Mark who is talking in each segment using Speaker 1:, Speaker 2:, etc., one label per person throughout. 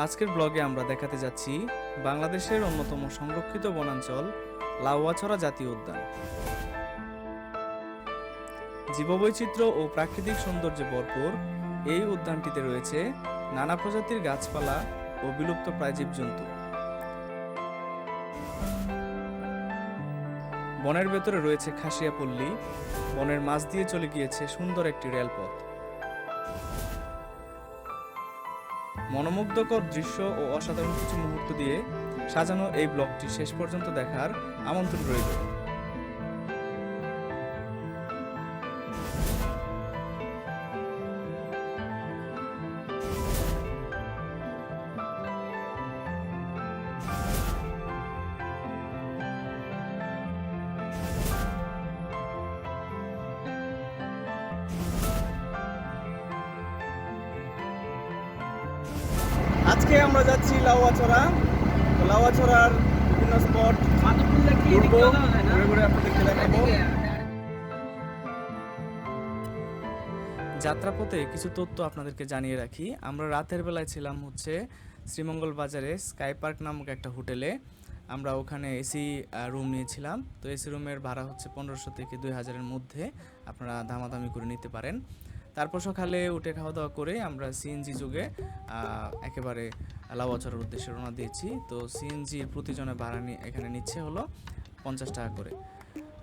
Speaker 1: আজকের ব্লগে আমরা দেখাতে যাচ্ছি বাংলাদেশের অন্যতম সংরক্ষিত বনাঞ্চল লাউয়াছড়া জাতীয় উদ্যান। জীববৈচিত্র্য ও প্রাকৃতিক সৌন্দর্যে ভরপুর এই উদ্যানটিতে রয়েছে নানা প্রজাতির গাছপালা ও বিলুপ্তপ্রায় জীবজন্তু। বনের ভেতরে রয়েছে খাসিয়া পল্লী, বনের মাঝ দিয়ে চলে গিয়েছে সুন্দর একটি রেলপথ। মনোমুগ্ধকর দৃশ্য ও অসাধারণ কিছু মুহূর্ত দিয়ে সাজানো এই ব্লগটি শেষ পর্যন্ত দেখার আমন্ত্রণ রইল। আজকে আমরা যাচ্ছি লাউয়াছড়া। লাউয়াছড়ার বিভিন্ন স্পট ঘুরবো, ঘুরে ঘুরে আপনাদেরকে দেখাবো। যাত্রাপথে কিছু তথ্য আপনাদেরকে জানিয়ে রাখি। আমরা রাতের বেলায় ছিলাম শ্রীমঙ্গল বাজারে স্কাই পার্ক নামক একটা হোটেলে। আমরা ওখানে এসি রুম নিয়েছিলাম। তো এসি রুমের ভাড়া 1500 থেকে 2000-এর মধ্যে, আপনারা দামাদামি করে নিতে পারেন। তারপর সকালে উঠে খাওয়া দাওয়া করে আমরা সিএনজি যুগে একেবারে লাউয়াছড়ার উদ্দেশ্যে রওনা দিয়েছি। তো সিএনজির প্রতিজনের ভাড়া এখানে নিচ্ছে 50 টাকা করে।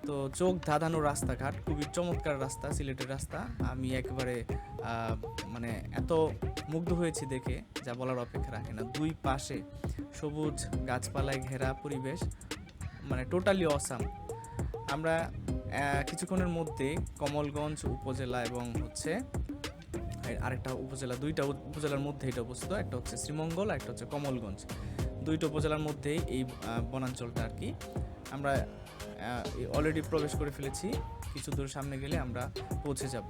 Speaker 1: তো চোখ ধাঁধানো রাস্তাঘাট, খুবই চমৎকার রাস্তা, সিলেটের রাস্তা। আমি একেবারে মানে এত মুগ্ধ হয়েছি দেখে যা বলার অপেক্ষা রাখে না। দুই পাশে সবুজ গাছপালায় ঘেরা পরিবেশ, মানে টোটালি অসাম। আমরা কিছুক্ষণের মধ্যে কমলগঞ্জ উপজেলা এবং আরেকটা উপজেলা, দুইটা উপজেলার মধ্যে এটা অবস্থিত। একটা শ্রীমঙ্গল, একটা কমলগঞ্জ। দুইটা উপজেলার মধ্যেই এই বনাঞ্চলটা আর কি। আমরা অলরেডি প্রবেশ করে ফেলেছি। কিছু দূর সামনে গেলে আমরা পৌঁছে যাব।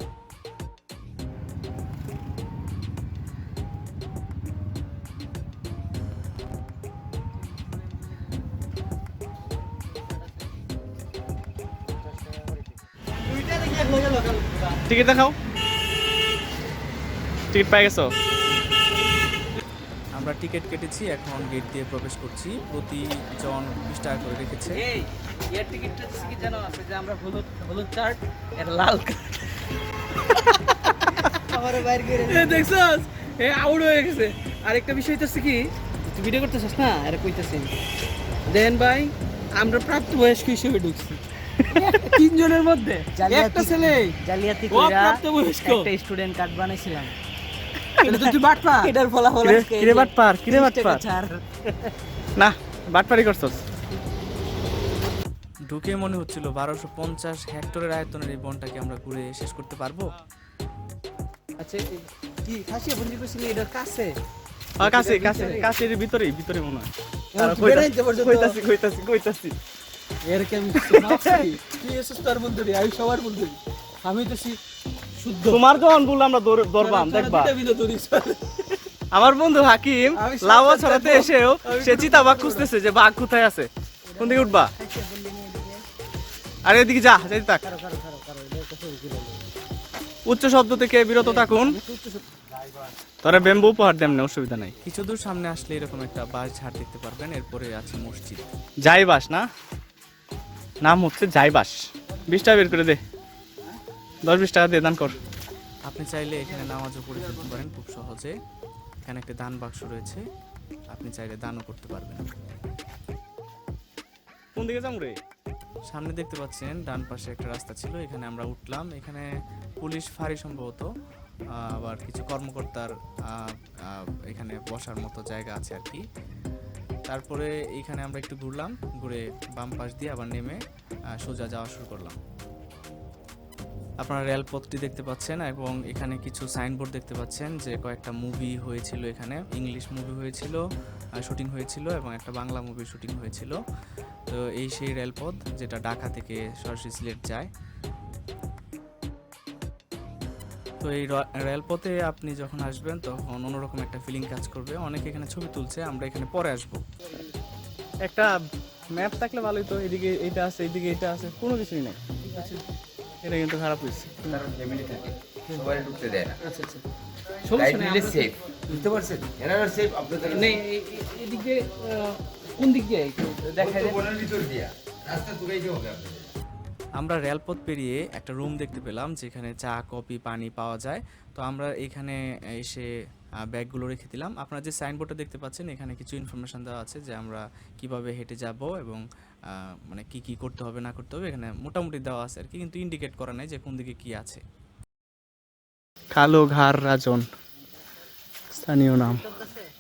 Speaker 1: টিকিট দেখাও, টিকিট পাই গেছো? আমরা টিকিট কেটেছি, এখন গেট দিয়ে প্রবেশ করছি। প্রতিজন 20 টাকা করে রেখেছে।
Speaker 2: এই এর টিকিটটা কি জানো আছে যে আমরা হলুদ চার্ট এর লাল কার্ড আমারে বাইরে করে দেখছস এ আউট হয়ে গেছে। আরেকটা বিষয় হইতাছে কি, তুই ভিডিও করতেছস না, আরে কইতাছি দেন ভাই আমরা প্রাপ্তবয়স্ক হিসেবে ঢুকছি তিনজনের মধ্যে। একটা ছেলে
Speaker 3: জালিয়াতি
Speaker 2: ও
Speaker 3: কইরা
Speaker 2: প্রাপ্তবয়স্ক
Speaker 3: একটা স্টুডেন্ট কার্ড বানাইছিলাম।
Speaker 2: তাহলে তো তুই বাটপা
Speaker 3: এটার ফলাফল আজকে
Speaker 1: কিরে বাটপার, কিরে বাটপার, না বাটপারি করছস। ঢুকে মনে হচ্ছিল 1250 হেক্টরের আয়তনের এই বনটাকে আমরা ঘুরে শেষ করতে পারবো।
Speaker 2: আচ্ছা কি খাসিয়া বন্দি করছিলি এটার কাছে?
Speaker 1: কাছে কাছে কাছে, এর ভিতরে মনে হয়। কইতাছি
Speaker 2: এর কি আমি কি এসেছ তোর বন্ধু রে? আমি সবার বন্ধু, আমি তো শুদ্ধ।
Speaker 1: তোমার যখন বললাম আমরা দরবাম দেখবা। আমার বন্ধু হাকিম লাউয়াছড়াতে এসেও সে চিতাবাঘ খুঁজতেছে যে বাঘ কোথায় আছে, কোন দিকে উঠবা। আরে এদিকে যা, যেতে থাক। উচ্চ শব্দ থেকে বিরত থাকুন। তোরা বেম্বু উপহার দেন না, অসুবিধা নাই। কিছু দূর সামনে আসলে এরকম একটা বাঁশ ঝাড় দেখতে পারবেন। এরপরে আছে মসজিদ, জাইবাস না, নাম জাইবাস। 20 টাকা বের করে দে, 10-20 টাকা দিয়ে দান কর। আপনি চাইলে এখানে নামাজও পড়ে ফেলতে পারেন খুব সহজে। এখানে একটা দান বাক্স রয়েছে, আপনি চাইলে দানও করতে পারবেন। কোন দিকে যাম রে? সামনে দেখতে পাচ্ছেন ডান পাশে একটা রাস্তা ছিল, এখানে আমরা উঠলাম। এখানে পুলিশ ফাঁড়ি সম্ভবত, আবার কিছু কর্মকর্তার এখানে বসার মতো জায়গা আছে আর কি। তারপরে এইখানে আমরা একটু ঘুরলাম, ঘুরে বাম পাশ দিয়ে আবার নেমে সোজা যাওয়া শুরু করলাম। আপনারা রেলপথটি দেখতে পাচ্ছেন এবং এখানে কিছু সাইনবোর্ড দেখতে পাচ্ছেন যে কয়েকটা মুভি হয়েছিল এখানে। ইংলিশ মুভি হয়েছিল, শুটিং হয়েছিল, এবং একটা বাংলা মুভি শুটিং হয়েছিল। তো এই সেই রেলপথ যেটা ঢাকা থেকে সরাসরি সিলেট যায়। তো এই রেলপথে আপনি যখন আসবেন তখন অন্যরকম একটা ফিলিং কাজ করবে। অনেকে এখানে ছবি তুলছে, আমরা এখানে পরে আসবো। একটা ম্যাপ থাকলে ভালোই তো, এদিকে এইটা আছে, এইদিকে এইটা আছে, কোনো কিছুই নেই। এটা কিন্তু খারাপ হয়েছে।
Speaker 4: সবাই ঢুকতে দেয় না।
Speaker 2: আচ্ছা আচ্ছা
Speaker 4: গাইড
Speaker 2: সমস্যা নেই
Speaker 4: নিলে
Speaker 2: আমরা-
Speaker 4: সেফ, বুঝতে পারছেন? এনারা সেফ, আপনাদের
Speaker 2: নেই এদিক দিয়ে কোন দিক দিয়ে একটু দেখাই দেন।
Speaker 4: বনের ভিতর দিয়া রাস্তা ঢুকাইতে হবে আপনাদের।
Speaker 1: আমরা রেলপথ পেরিয়ে একটা রুম দেখতে পেলাম যেখানে চা কফি পানি পাওয়া যায়। তো আমরা এখানে এসে ব্যাগগুলো রেখে দিলাম। আপনারা যে সাইনবোর্ডটা দেখতে পাচ্ছেন এখানে কিছু ইনফরমেশন দেওয়া আছে যে আমরা কিভাবে হেঁটে যাব এবং মানে কি কি করতে হবে না করতে হবে এখানে মোটামুটি দেওয়া আছে আর কি, কিন্তু ইন্ডিকেট করা নাই যে কোন দিকে কি আছে। কালো ঘাড় রাজন স্থানীয় নাম।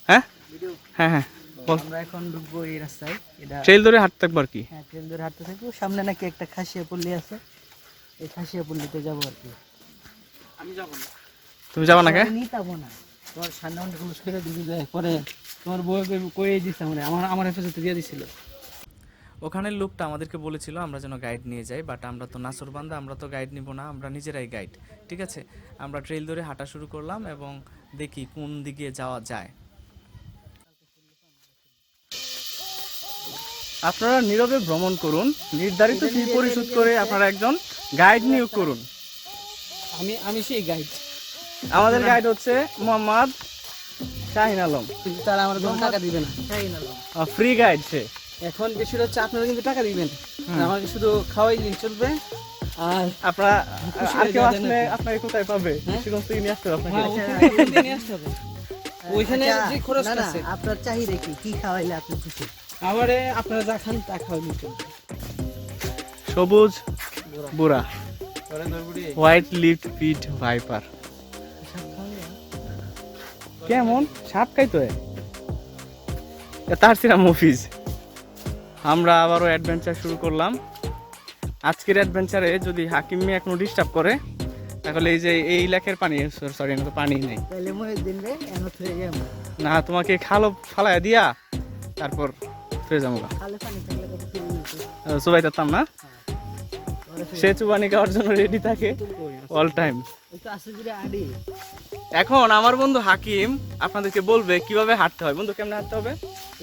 Speaker 1: হ্যাঁ হ্যাঁ হ্যাঁ
Speaker 3: আমরা এখন ঢুকবো এই রাস্তায়। এটা
Speaker 1: ট্রেল ধরে হাঁটতে থাকবো আর কি।
Speaker 3: হ্যাঁ ট্রেন ধরে হাঁটতে থাকবো। সামনে নাকি একটা খাসিয়া পল্লী আছে, এই খাসিয়া পল্লীতে যাবো আর কি।
Speaker 2: আমি যাব না।
Speaker 1: তুমি যাবা না কে?
Speaker 3: নিয়ে যাবো না।
Speaker 2: তোমার সান্নাম ক্লোজ করে দিবি যায় পরে তোমার বউ কয়ে দিছে মানে আমার হেফাজতে দিয়ে দিছিল।
Speaker 1: ওখানের লোকটা আমাদেরকে বলেছিল আমরা যেন গাইড নিয়ে যাই, বাট আমরা তো নাসরবান্দা, আমরা তো গাইড নিব না, আমরা নিজেরাই গাইড। ঠিক আছে, আমরা ট্রেল ধরে হাঁটা শুরু করলাম এবং দেখি কোন দিকে যাওয়া যায়। আপনারা নীরবে ভ্রমণ করুন, নির্ধারিত ফি পরিশোধ করে আপনারা একজন গাইড নিয়োগ করুন।
Speaker 2: আমি সেই গাইড,
Speaker 1: আমাদের গাইড হচ্ছে মোহাম্মদ শাহিন আলম,
Speaker 2: কিন্তু তারা আমার কোনো টাকা দিবে না।
Speaker 1: ফ্রি গাইড সে।
Speaker 2: এখন বিষয়টা হচ্ছে আপনারা কিন্তু টাকা দিবেন, আমাকে শুধু খাওয়াই দিন চলবে। আর
Speaker 1: আপনারা
Speaker 2: খুশি
Speaker 1: আর
Speaker 2: হয়ে
Speaker 1: কেউ
Speaker 2: যাবেন
Speaker 1: আসলে
Speaker 2: আর কি।
Speaker 1: আপনাকে কোথায় পাবে?
Speaker 2: হ্যাঁ?
Speaker 1: সেখান থেকে নিয়ে আসতে হবে আপনাকে।
Speaker 2: হ্যাঁ, ওখানে নিয়ে আসতে হবে। ওইখানে
Speaker 3: আচ্ছা,
Speaker 2: যে খরচটা
Speaker 3: না, না,
Speaker 2: আছে
Speaker 3: আপনার চাহিদা কি কি খাওয়াইলে আপনি খুশি?
Speaker 2: আমারে আপনারা যা খান তা খাওয়াই চলবে।
Speaker 1: সবুজ বুড়া হোয়াইট লিফট ফিট ভাইপার কেমন সাপ খাইতো তার সিরা মফিজ। আমরা আবারও অ্যাডভেঞ্চার শুরু করলাম। আজকের অ্যাডভেঞ্চারে যদি হাকিম মিয়া এখনো ডিস্টার্ব করে তাহলে এই যে এই লেকের পানি, সরি না তো পানি নেই
Speaker 3: তাহলে মহিউদ্দিন রে এমন হয়ে যাবো।
Speaker 1: না, তোমাকে খালো ফালাইয়া দিয়া তারপর ফিরে যাবো।
Speaker 3: খালে পানি থাকলে কত ফিরে যেত।
Speaker 1: সবাই তাম না, সে চুবানি খাওয়ার জন্য রেডি থাকে অল টাইম।
Speaker 3: ওই তো আসে জুড়ে আডি।
Speaker 1: এখন আমার বন্ধু হাকিম আপনাদেরকে বলবে কিভাবে হাঁটতে হয়। বন্ধু কেমনে হাঁটতে হবে?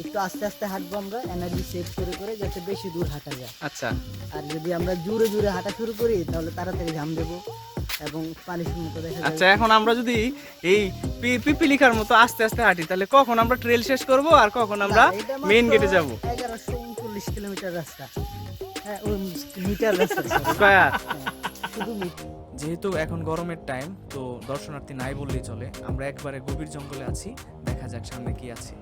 Speaker 3: একটু আস্তে আস্তে হাঁটবো আমরা, এনার্জি সেভ করে করে, যাতে বেশি দূর হাঁটা যায়।
Speaker 1: আচ্ছা,
Speaker 3: আর যদি আমরা জোরে জোরে হাঁটা শুরু করি তাহলে তাড়াতাড়ি ঘাম দেবো এবং পানি শুনতে দেখা
Speaker 1: আচ্ছা,
Speaker 3: যাবে।
Speaker 1: এখন আমরা যদি এই পিপিলিকার মতো আস্তে আস্তে হাঁটি তাহলে কখন আমরা ট্রেল শেষ করব আর কখন আমরা
Speaker 3: এটা মাত্র
Speaker 1: মেইন গেটে যাব?
Speaker 3: 1139 কিলোমিটার রাস্তা। হ্যাঁ, ওই মিটার রাস্তা
Speaker 1: স্কয়ার।
Speaker 3: শুধু মিটার।
Speaker 1: যেহেতু এখন গরমের টাইম, তো দর্শনার্থী নাই বললেই চলে। আমরা একবারে গভীর জঙ্গলে আছি, দেখা যাক সামনে কি আছে।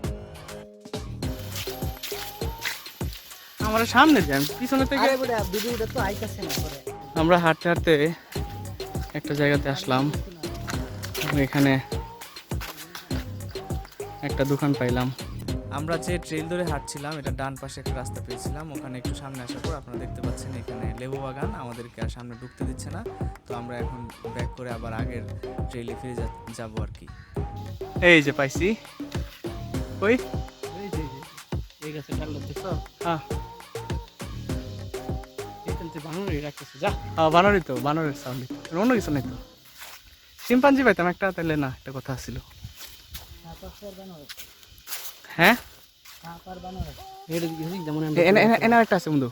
Speaker 1: আমরা সামনে যাই, পিছনে থেকে
Speaker 3: আরে বড়া ভিডিওটা তো আইতাছে না পরে।
Speaker 1: আমরা হাঁটতে হাঁটতে একটা জায়গাতে আসলাম। এখানে একটা দোকান পাইলাম। আমরা যে ট্রেল ধরে হাঁটছিলাম এটা ডান পাশে একটা রাস্তা পেয়েছিলাম। ওখানে একটু সামনে আসার পর আপনারা দেখতে পাচ্ছেন এখানে লেবু বাগান, আমাদেরকে আর সামনে ঢুকতে দিচ্ছে না। তো আমরা এখন ব্যাক করে আবার আগের ট্রেলে ফিরে যাবো আর কি। এই যে পাইছি, ওই
Speaker 2: এই যে এই গাছে ডাল দেখছো,
Speaker 1: হ্যাঁ
Speaker 2: এখান থেকে বানানোই রাখতেছে। যা
Speaker 1: বানরই তো, বানরের সাউন্ড, অন্য কিছু নেই তো। শিম্পাঞ্জি পাইতাম একটা, তাহলে না একটা কথা ছিল।
Speaker 3: সাপার বানানো,
Speaker 1: হ্যাঁ,
Speaker 3: সাপার বানানো।
Speaker 2: এটা দিকে যেমন
Speaker 1: এনে একটা আছে বন্ধু,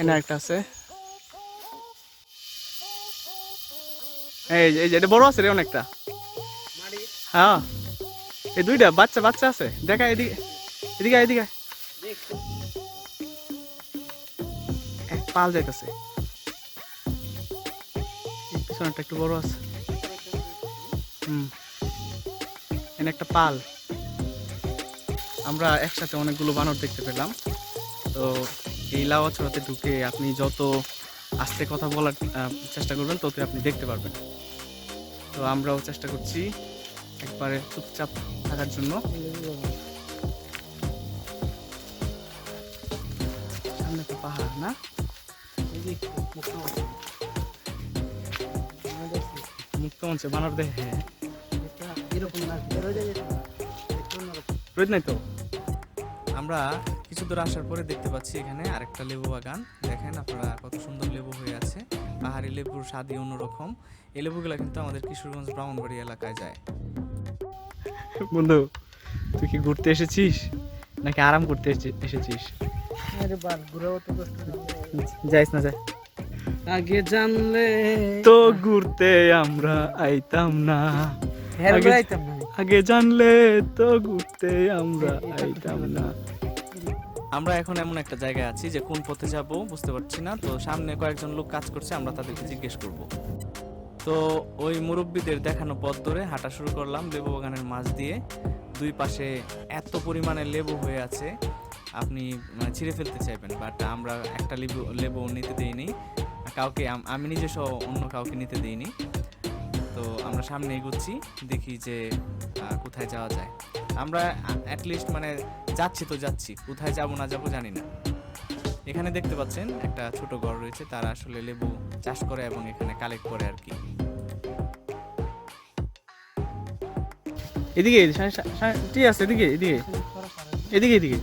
Speaker 1: এনে একটা আছে। এই যে এটা বড় আছে রে অনেকটা। হ্যাঁ, এই দুইটা বাচ্চা বাচ্চা আছে, দেখা এদিকে এদিকে এদিকে পাল যাইতেছে, পিছনেরটা একটু বড় আছে। এনে একটা পাল। আমরা একসাথে অনেকগুলো বানর দেখতে পেলাম। তো এই লাওয়া ছড়াতে ঢুকে আপনি যত আস্তে কথা বলার চেষ্টা করবেন ততই আপনি দেখতে পারবেন। তো আমরাও চেষ্টা করছি একবারে চুপচাপ থাকার জন্য। সামনে তো পাহাড় না, মুক্তমঞ্চে বানর দেখে
Speaker 3: এরকম না, বেরোয় যেত না।
Speaker 1: রোদ নাই তো। আমরা কিছু দূর আসার পরে দেখতে পাচ্ছি এখানে আরেকটা লেবু বাগান। দেখেন আপনারা কত সুন্দর লেবু হয়ে আছে, পাহাড়ি লেবুর স্বাদই অন্যরকম। এই লেবুগুলা কিন্তু আমাদের কিশোরগঞ্জ ব্রাহ্মণবাড়ি এলাকায় যায়। বন্ধু, তুই কি ঘুরতে এসেছিস নাকি আরাম করতে এসেছিস?
Speaker 3: আরে বাল, ঘুরাও তো কষ্ট না।
Speaker 1: যাইস না, যায়
Speaker 2: আগে জানলে
Speaker 1: তো ঘুরতে আমরা আইতাম না,
Speaker 2: হেরে
Speaker 1: আগে-
Speaker 2: বেড়াইতাম না।
Speaker 1: আগে জানলে তো ঘুরতে আমরা আইতাম না। আমরা এখন এমন একটা জায়গায় আছি যে কোন পথে যাব বুঝতে পারছি না, তো সামনে কয়েকজন লোক কাজ করছে, আমরা তাদেরকে জিজ্ঞেস করব। তো ওই মুরব্বীদের দেখানো পথ ধরে হাঁটা শুরু করলাম লেবু বাগানের মাঝ দিয়ে। দুই পাশে এত পরিমাণে লেবু হয়ে আছে আপনি মানে ছিঁড়ে ফেলতে চাইবেন, বাট আমরা একটা লেবু নিতে দিইনি কাউকে, আমি নিজে সহ অন্য কাউকে নিতে দিইনি। তো আমরা সামনে এগোচ্ছি, দেখি যে কোথায় যাওয়া যায়। আমরা অ্যাটলিস্ট মানে যাচ্ছি তো যাচ্ছি, কোথায় যাব না যাব জানি না। এখানে দেখতে পাচ্ছেন একটা ছোট ঘর রয়েছে, তারা আসলে লেবু চাষ করে এবং এখানে কালেক্ট করে আর কি।
Speaker 2: এদিকে ঠিক আছে, এদিকে এদিকে এদিকে এদিকে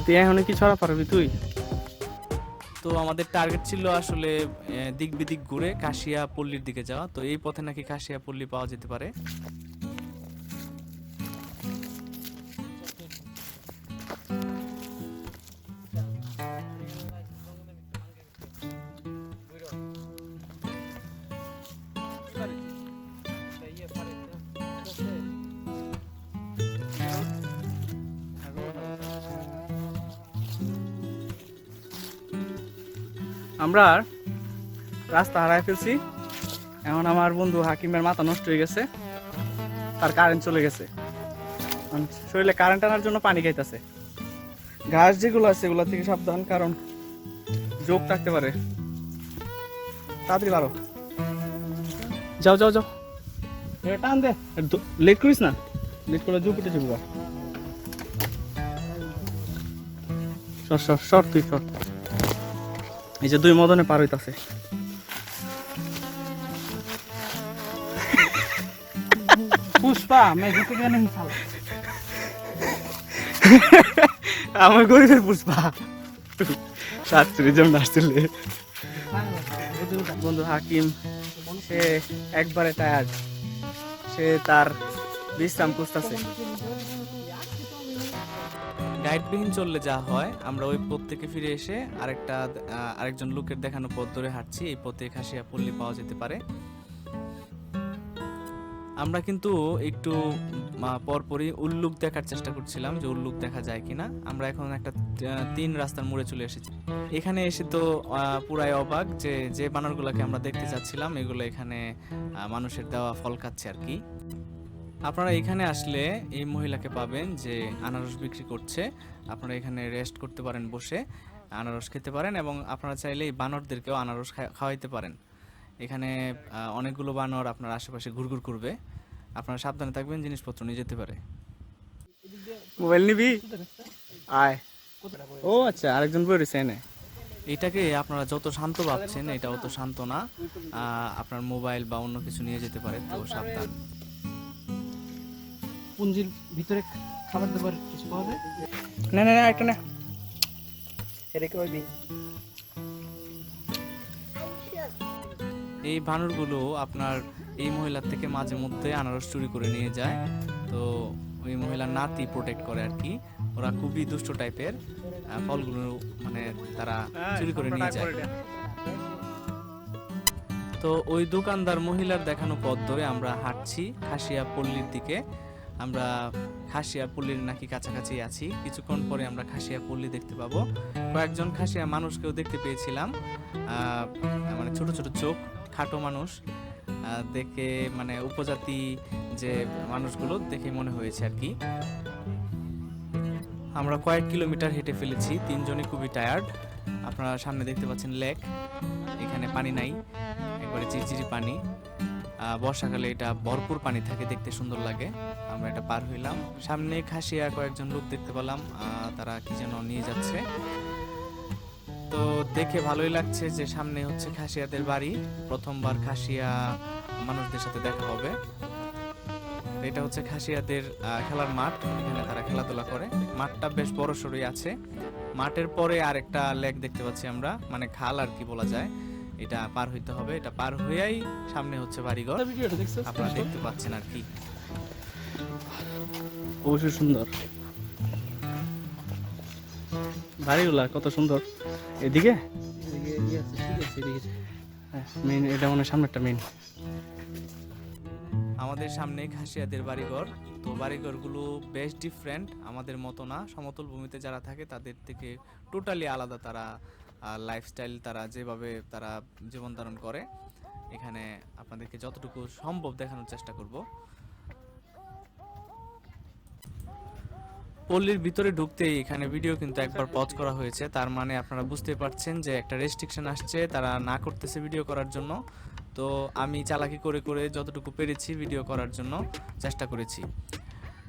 Speaker 2: তুই এখন কি ছড়া পারবি তুই?
Speaker 1: তো আমাদের টার্গেট ছিল আসলে দিক বিদিক ঘুরে কাশিয়া পল্লীর দিকে যাওয়া। তো এই পথে নাকি কাশিয়া পল্লী পাওয়া যেতে পারে।
Speaker 2: আমরা রাস্তা হারায় ফেলছি। এখন আমার বন্ধু হাকিমের মাথা নষ্ট হয়ে গেছে, তার কারেন্ট চলে গেছে, এখন শরীরে কারেন্ট আনার জন্য পানি খাইতেছে। ঘাস যেগুলো আছে এগুলো থেকে সাবধান, কারণ যোগ থাকতে পারে। তাড়াতাড়ি পারো, যাও যাও যাও, টান দে, লেট করিস না, লেট করলে যোগ উঠে যাবো। সর সর সর, তুই সর। এই যে দুই মদনে পার হইতাছে। পুষ্পা আমার গরিবের পুষ্পা শাস্ত্রী যেমন আসছিলে। বন্ধু হাকিম সে একবারে টায়ার্ড, সে তার বিশ্রাম খুঁজতেছে।
Speaker 1: গাইডবিহীন চললে যা হয়, আমরা ওই পথ থেকে ফিরে এসে আরেকজন লোকের দেখানো পথ ধরে হাঁটছি। এই পথে খাসিয়া পল্লী পাওয়া যেতে পারে। আমরা কিন্তু একটু পরপরই উল্লুক দেখার চেষ্টা করছিলাম যে উল্লুক দেখা যায় কিনা। আমরা এখন একটা 3 রাস্তার মোড়ে চলে এসেছি। এখানে এসে তো পুরাই অবাক যে যে বানরগুলোকে আমরা দেখতে যাচ্ছিলাম এগুলো এখানে মানুষের দেওয়া ফল খাচ্ছে আর কি। আপনারা এখানে আসলে এই মহিলাকে পাবেন যে আনারস বিক্রি করছে। আপনারা এখানে রেস্ট করতে পারেন, বসে আনারস খেতে পারেন এবং আপনারা চাইলে এই বানরদেরকেও আনারস খাওয়াইতে পারেন। এখানে অনেকগুলো বানর আপনার আশেপাশে ঘুরঘুর করবে, আপনারা সাবধানে থাকবেন, জিনিসপত্র নিয়ে যেতে পারে।
Speaker 2: মোবাইল নিবি? আয়। ও আচ্ছা, আরেকজন বই রয়েছে এনে।
Speaker 1: এটাকে আপনারা যত শান্ত ভাবছেন এটা অত শান্ত না, আপনার মোবাইল বা অন্য কিছু নিয়ে যেতে পারে, তো সাবধান।
Speaker 2: পুঞ্জির ভিতরে খাবার দাবার কিছু পাওয়া যায়? না না না, একটা না, এটা কি হইবি?
Speaker 1: এই বানরগুলো আপনার এই মহিলার থেকে মাঝে মধ্যে আনারস চুরি করে নিয়ে যায়। তো ওই মহিলার নাতি প্রোটেক্ট করে আর কি। ওরা খুবই দুষ্ট টাইপের, ফলগুলো মানে তারা চুরি করে নিয়ে যায়। তো ওই দোকানদার মহিলার দেখানো পথ ধরে আমরা হাঁটছি খাসিয়া পল্লীর দিকে। আমরা খাসিয়া পল্লীর নাকি কাছাকাছি আছি, কিছুক্ষণ পরে আমরা খাসিয়া পল্লী দেখতে পাবো। কয়েকজন খাসিয়া মানুষকেও দেখতে পেয়েছিলাম, মানে ছোট ছোট চোখ, খাটো মানুষ, দেখে মানে উপজাতি যে মানুষগুলো দেখে মনে হয়েছে আর কি। আমরা কয়েক কিলোমিটার হেঁটে ফেলেছি, 3 জনই খুবই টায়ার্ড। আপনারা সামনে দেখতে পাচ্ছেন লেক, এখানে পানি নাই, একবারে ঝিরঝিরি পানি। বর্ষাকালে এটা ভরপুর পানি থাকে, দেখতে সুন্দর লাগে। আমরা এটা পার হইলাম, সামনে খাসিয়া কয়েকজন লোক দেখতে পেলাম, তারা কি যেন নিয়ে যাচ্ছে। তো দেখে ভালোই লাগছে যে সামনে হচ্ছে খাসিয়াদের বাড়ি, প্রথমবার খাসিয়া মানুষদের সাথে দেখা হবে। এটা হচ্ছে খাসিয়াদের খেলার মাঠ, এখানে তারা খেলাধুলা করে। মাঠটা বেশ বড় সড়ই আছে। মাঠের পরে আরেকটা লেক দেখতে পাচ্ছি আমরা, মানে খাল আর কি বলা যায়। এটা পার হইতে হবে, এটা পার হইয়াই সামনে হচ্ছে বাড়িঘর, আপনারা দেখতে পাচ্ছেন আর কি।
Speaker 2: অবশ্যই সুন্দর বাড়িগুলা, কত সুন্দর। এদিকে ইয়ে আছে, ঠিক আছে, ঠিক আছে।
Speaker 1: মেইন এটা মনে সামনেরটা মেইন। আমাদের সামনে খাসিয়াদের বাড়িঘর। তো বাড়িঘরগুলো বেশ ডিফারেন্ট, আমাদের মতো না। সমতল ভূমিতে যারা থাকে তাদের থেকে টোটালি আলাদা তারা লাইফস্টাইল, তারা যেভাবে তারা জীবন ধারণ করে। এখানে আপনাদেরকে যতটুকু সম্ভব দেখানোর চেষ্টা করব। পল্লীর ভিতরে ঢুকতেই এখানে ভিডিও কিন্তু একবার পজ করা হয়েছে, তার মানে আপনারা বুঝতে পারছেন যে একটা রেস্ট্রিকশন আসছে, তারা না করতেছে ভিডিও করার জন্য। তো আমি চালাকি করে করে যতটুকু পেরেছি ভিডিও করার জন্য চেষ্টা করেছি।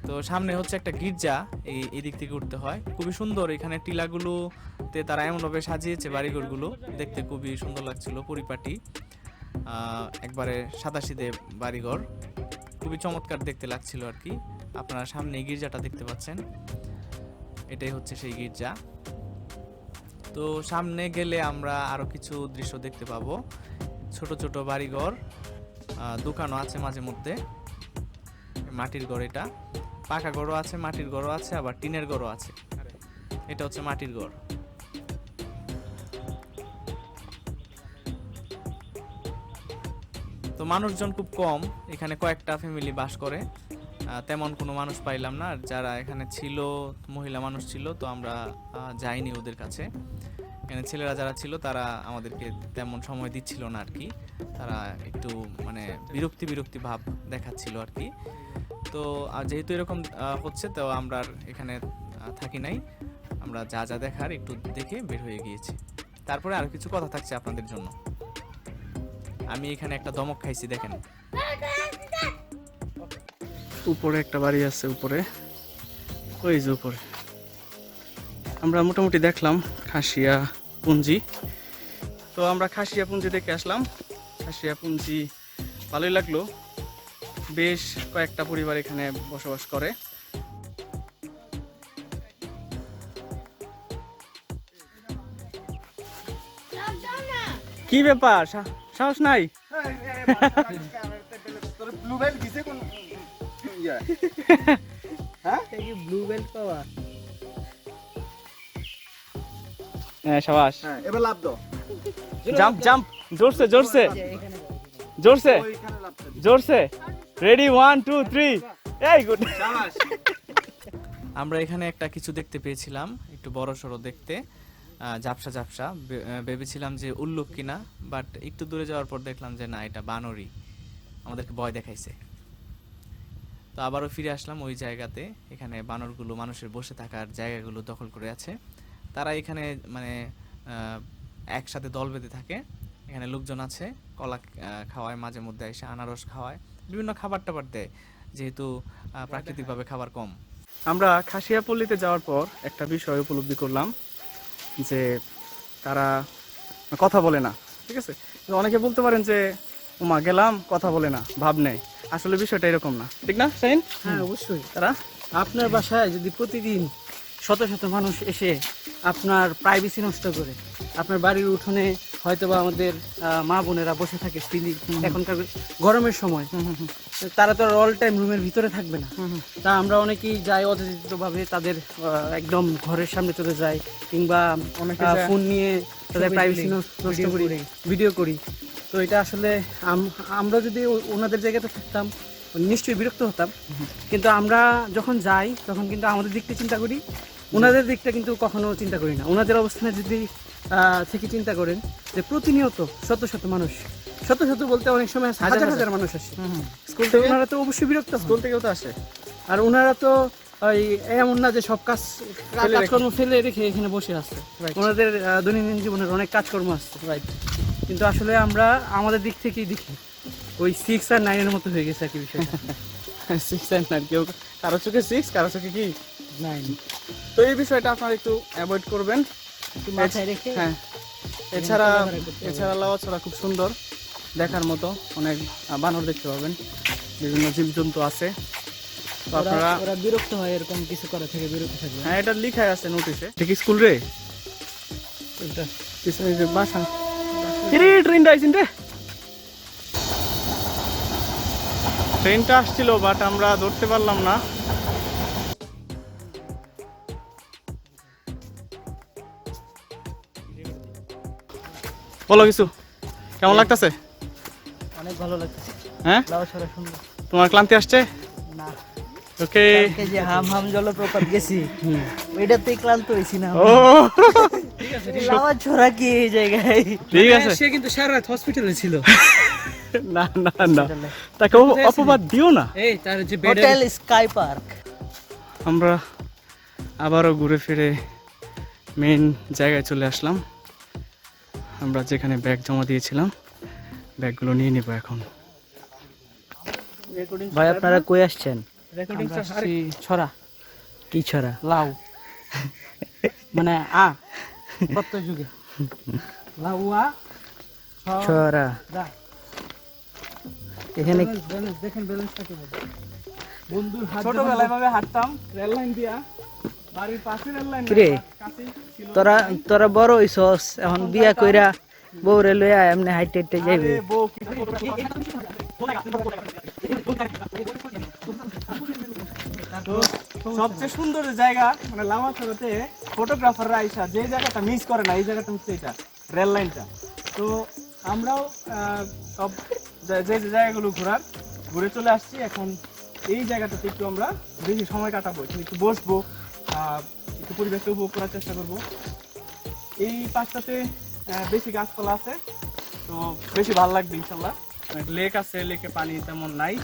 Speaker 1: তো সামনে হচ্ছে একটা গির্জা, এই দিক থেকে উঠতে হয়। খুবই সুন্দর, এখানে টিলাগুলোতে তারা এমনভাবে সাজিয়েছে বাড়িঘরগুলো, দেখতে খুবই সুন্দর লাগছিল, পরিপাটি। একবারে সাদাসিধে বাড়িঘর, খুবই চমৎকার দেখতে লাগছিল আর কি। আপনারা সামনে গির্জাটা দেখতে পাচ্ছেন, এটাই হচ্ছে সেই গির্জা। তো সামনে গেলে আমরা আরো কিছু দৃশ্য দেখতে পাবো, ছোট ছোট বাড়িঘর, দোকানও আছে মাঝে মধ্যে। মাটির ঘর, এটা পাকা ঘরও আছে, মাটির ঘরও আছে, আবার টিনের ঘরও আছে। এটা হচ্ছে মাটির ঘর। তো মানুষজন খুব কম, এখানে কয়েকটা ফ্যামিলি বাস করে, তেমন কোনো মানুষ পাইলাম না। আর যারা এখানে ছিল মহিলা মানুষ ছিল, তো আমরা যাইনি ওদের কাছে। এখানে ছেলেরা যারা ছিল তারা আমাদেরকে তেমন সময় দিচ্ছিল না আর কি, তারা একটু মানে বিরক্তি ভাব দেখাচ্ছিল আর কি। তো যেহেতু এরকম হচ্ছে, তো আমরা আর এখানে থাকি নাই, আমরা যা যা দেখার একটু দেখে বের হয়ে গিয়েছি। তারপরে আর কিছু কথা থাকছে আপনাদের জন্য। আমি এখানে একটা দমক খাইছি, দেখেন। উপরে একটা বাড়ি আছে, উপরে ওই যে উপরে আমরা মোটামুটি দেখলাম খাসিয়া পুঞ্জি। তো আমরা খাসিয়া পুঞ্জি দেখে আসলাম। খাসিয়া পুঞ্জি ভালোই লাগলো, বেশ কয়েকটা পরিবার এখানে বসবাস করে। কি ব্যাপার, সাহস নাই?
Speaker 3: ব্লু বেল্ট পাওয়া।
Speaker 1: হ্যাঁ সাবাস,
Speaker 3: এবার লাভ দাও।
Speaker 1: জাম্প জাম্প, জোরসে জোরসে
Speaker 3: এখানে
Speaker 1: জোরসে জোরসে। রেডি 1 2 3, এই গুড। আমরা এখানে একটা কিছু দেখতে পেয়েছিলাম, একটু বড় সড়ো দেখতে, ঝাপসা ঝাপসা। ভেবেছিলাম যে উল্লুক কিনা, বাট একটু দূরে যাওয়ার পর দেখলাম যে না, এটা বানরই, আমাদেরকে ভয় দেখাইছে। তো আবারও ফিরে আসলাম ওই জায়গাতে। এখানে বানরগুলো মানুষের বসে থাকার জায়গাগুলো দখল করে আছে। তারা এখানে মানে একসাথে দল বেঁধে থাকে। এখানে লোকজন আছে, কলা খাওয়ায়, মাঝে মধ্যে এসে আনারস খাওয়ায়, বিভিন্ন খাবার টাবার দেয়, যেহেতু প্রাকৃতিকভাবে খাবার কম। আমরা খাসিয়াপল্লীতে যাওয়ার পর একটা বিষয় উপলব্ধি করলাম যে তারা কথা বলে না, ঠিক আছে। অনেকে বলতে পারেন যে ওমা গেলাম কথা বলে না, ভাব নেই। আসলে বিষয়টা এরকম না, ঠিক না শাহিন?
Speaker 2: হ্যাঁ অবশ্যই।
Speaker 1: তারা
Speaker 2: আপনার বাসায় যদি প্রতিদিন শত শত মানুষ এসে আপনার প্রাইভেসি নষ্ট করে, আপনার বাড়ির উঠোনে হয়তোবা আমাদের মা বোনেরা বসে থাকে, স্ত্রী এখনকার গরমের সময়, তারা তো অল টাইম রুমের ভিতরে থাকবে না। তা আমরা অনেকেই যাই অতিরিক্তভাবে, তাদের একদম ঘরের সামনে চলে যায়, কিংবা ফোন নিয়ে তাদের প্রাইভেসি নষ্ট করি, ভিডিও করি। তো এটা আসলে আমরা যদি ওনাদের জায়গাতে থাকতাম নিশ্চয়ই বিরক্ত হতাম, কিন্তু আমরা যখন যাই তখন কিন্তু আমাদের দিকটা চিন্তা করি, ওনাদের দিকটা কিন্তু কখনো চিন্তা করি না। ওনাদের অবস্থানে যদি থেকে চিন্তা করেন যে প্রতিনিয়ত শত শত মানুষ, শত শত বলতে অনেক সময় হাজার হাজার মানুষ আসে স্কুল থেকে, ওনারা তো অবশ্যই বিরক্ত, স্কুল থেকেও তো আসে। আর ওনারা তো ওই এমন না যে সব কাজকর্ম ফেলে রেখে এখানে বসে আসছে, ওনাদের দৈনন্দিন জীবনের অনেক কাজকর্ম আসছে, রাইট। কিন্তু আসলে আমরা আমাদের দিক থেকেই দেখি ওই 6 আর 9 এর মতো হয়ে গেছে আর কি বিষয়টা।
Speaker 1: 6 আর 9, কেউ কারো চোখে 6, কারো চোখে কি 9। তো এই বিষয়টা আপনারা একটু অ্যাভয়েড করবেন,
Speaker 3: মাথায় রেখে।
Speaker 1: হ্যাঁ। এছাড়া লাউয়াছড়া খুব সুন্দর, দেখার মতো অনেক বানর দেখতে পাবেন, বিভিন্ন জীবজন্তু আছে। তো আপনারা
Speaker 3: ওরা বিরক্ত হয় এরকম কিছু করা থেকে বিরত থাকবে।
Speaker 1: হ্যাঁ, এটা লেখাই আছে নোটিশে। ঠিক স্কুল রে, এটা পিছনে যে বাসা, রে ট্রেনটা আইছেন রে। ট্রেনটা আসছিল, বাট আমরা ধরতে পারলাম না।
Speaker 5: বলো কিছু, কেমন লাগতেছে?
Speaker 3: অনেক ভালো লাগছে।
Speaker 5: হ্যাঁ,
Speaker 3: লাউয়া ছড়া সুন্দর।
Speaker 5: তোমার ক্লান্তি আসছে?
Speaker 3: না,
Speaker 5: ওকে।
Speaker 3: কালকে যে হাম জলপ্রপাত গেছি ওইটাতেই ক্লান্ত হয়েছি না।
Speaker 5: ও
Speaker 3: লাউয়া ছড়া কি এই জায়গায়?
Speaker 5: ঠিক
Speaker 2: মানে
Speaker 5: আছে।
Speaker 2: সে কিন্তু সারা রাত হসপিটালে ছিল।
Speaker 5: না না না, তাকে অপবাদ দিও না।
Speaker 2: এই তার যে বেড
Speaker 3: হোটেল স্কাই পার্ক।
Speaker 5: আমরা আবারও ঘুরে ফিরে মেইন জায়গায় চলে আসলাম। আমরা যেখানে ব্যাগ জমা দিয়েছিলাম ব্যাগগুলো নিয়ে নেব এখন।
Speaker 3: ভাই আপনারা কই আসছেন?
Speaker 2: রেকর্ডিং
Speaker 5: আমরা আসছি
Speaker 2: ছড়া
Speaker 3: কি ছড়া?
Speaker 2: লাউ মানে কত যুগে লাউয়া
Speaker 3: ছড়া। এখানে
Speaker 2: দেখেন ব্যালেন্সটা কি বলে বন্ধুর হাত ছোটবেলায় ভাবে হাঁটতাম রেল লাইন দিয়া বাড়ির পাশে রেল লাইন
Speaker 3: কিরে তোরা বড় হইছস, এখন বিয়া কইরা বউরে লইয়া এমনি হাইটে হাইটে যাইবে।
Speaker 2: সবচেয়ে সুন্দর জায়গা মানে লামাছড়াতে ফটোগ্রাফাররা আইসা যে জায়গাটা মিস করে না এই জায়গাটা হচ্ছে এটা রেল লাইনটা। তো আমরাও সব যে যে জায়গাগুলো ঘুরে চলে আসছি। এখন এই জায়গাটাতে একটু আমরা বেশি সময় কাটাবো, এখানে একটু বসবো, একটু পরিবেশটা উপভোগ করার চেষ্টা করব। এই পাশটাতে বেশি গাছপালা আছে, তো বেশি ভালো লাগবে ইনশাল্লাহ। লেক আছে, লেকে পানি তেমন নাই,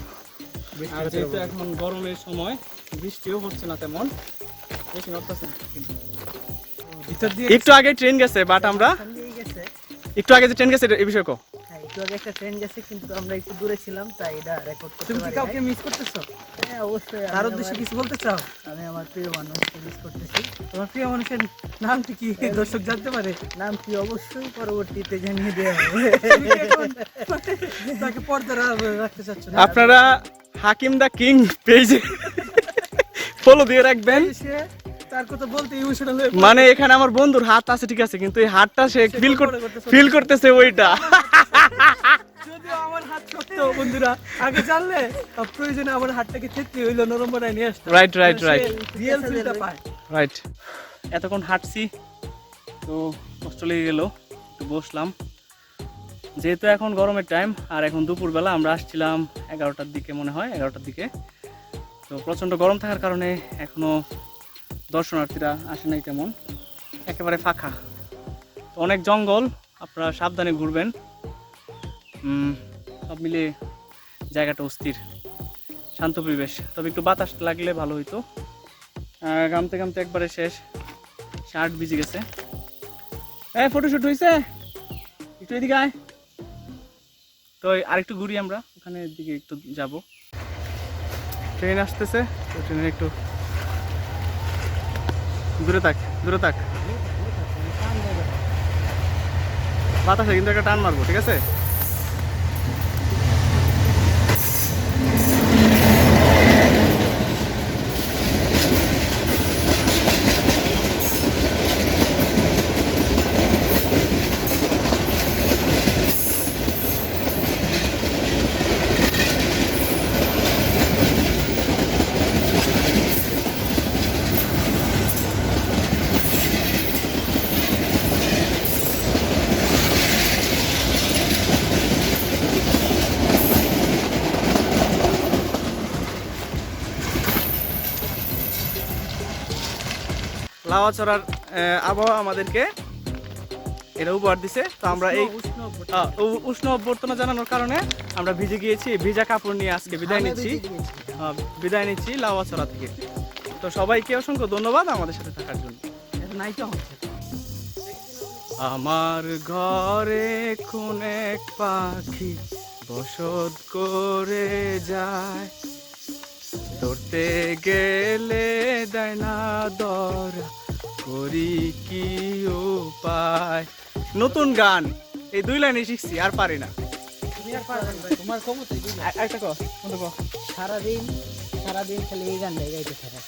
Speaker 2: আর যেহেতু এখন গরমের সময় বৃষ্টিও হচ্ছে না তেমন, বেশি নড়তেছে না। ভিতর দিয়ে
Speaker 5: একটু আগে ট্রেন গেছে, বাট আমরা
Speaker 3: সামনেই গেছে।
Speaker 5: একটু আগে যে ট্রেন গেছে এই বিষয়ে কো।
Speaker 3: হ্যাঁ, একটু আগে একটা ট্রেন গেছে কিন্তু আমরা একটু দূরে ছিলাম তাই এটা রেকর্ড করতে
Speaker 2: তুমি কি
Speaker 3: পারি
Speaker 2: কাউকে
Speaker 3: নাই।
Speaker 2: মিস করতেছো?
Speaker 3: হ্যাঁ অবশ্যই
Speaker 2: তার উদ্দেশ্যে কিছু বলতে চাও?
Speaker 3: আমি আমার প্রিয় মানুষকে মিস করতেছি।
Speaker 2: তোমার প্রিয় মানুষের নামটি কি দর্শক জানতে পারে?
Speaker 3: নাম কি অবশ্যই পরবর্তীতে জানিয়ে দেওয়া হবে।
Speaker 2: তুমি কি এখন তাকে পর্দা রাখতে চাচ্ছ না?
Speaker 5: আপনারা হাকিম দা কিং পেজে ফলো দিয়ে রাখবেন।
Speaker 2: সে তার কথা বলতে ইমোশনাল হয়ে
Speaker 5: মানে এখানে আমার বন্ধুর হাত আছে ঠিক আছে, কিন্তু এই হাতটা সে ফিল করতেছে ওইটা।
Speaker 2: যদিও আমার হাত শক্ত বন্ধুরা, আগে জানলে প্রয়োজনে আমার হাতটাকে থেতলি হইলো নরম বানায় নিয়ে আসতাম।
Speaker 5: রাইট রাইট রাইট
Speaker 2: রিয়েল ফিলটা পায়।
Speaker 5: রাইট। এতক্ষণ হাঁটছি তো কষ্ট লেগে গেল, একটু বসলাম। যেহেতু এখন গরমের টাইম আর এখন দুপুরবেলা, আমরা আসছিলাম 11টার দিকে, মনে হয় 11টার দিকে। তো প্রচণ্ড গরম থাকার কারণে এখনও দর্শনার্থীরা আসে নাই তেমন, একেবারে ফাঁকা। তো অনেক জঙ্গল, আপনারা সাবধানে ঘুরবেন। সব মিলিয়ে জায়গাটা অস্থির, শান্ত পরিবেশ, তবে একটু বাতাস লাগলে ভালো হইতো। ঘামতে ঘামতে একবারে শেষ, শার্ট ভিজে গেছে। ফটোশুট হয়েছে, একটু এদিকে আয়। তো আরেকটু ঘুরি, আমরা ওখানের দিকে একটু যাব। ট্রেন আসতেছে, তো ট্রেনের একটু দূরে থাক, দূরে থাক। বাতাসে কিন্তু একটা টান মারবো, ঠিক আছে? লাউয়াছড়ার আবহাওয়া আমাদেরকে এটা উপহার দিছে। তো আমরা এই উষ্ণ অভ্যর্থনা জানানোর কারণে আমরা ভিজে গিয়েছি, ভিজা কাপড় নিয়ে আজকে বিদায় নিচ্ছি লাউয়াছড়া থেকে। তো সবাইকে অসংখ্য ধন্যবাদ আমাদের সাথে থাকার জন্য।
Speaker 2: নাইটা হচ্ছে
Speaker 5: আমার ঘরে কোন এক পাখি বসত করে যায়, ধরতে গেলে দেয় না ধরা, করি কি উপায়। নতুন গান, এই 2 লাইনে শিখছি, আর পারি না।
Speaker 2: তোমার ক্ষমতা
Speaker 5: একটা কো,
Speaker 3: সারাদিন খালি এই গানটাই গাইতে থাকে।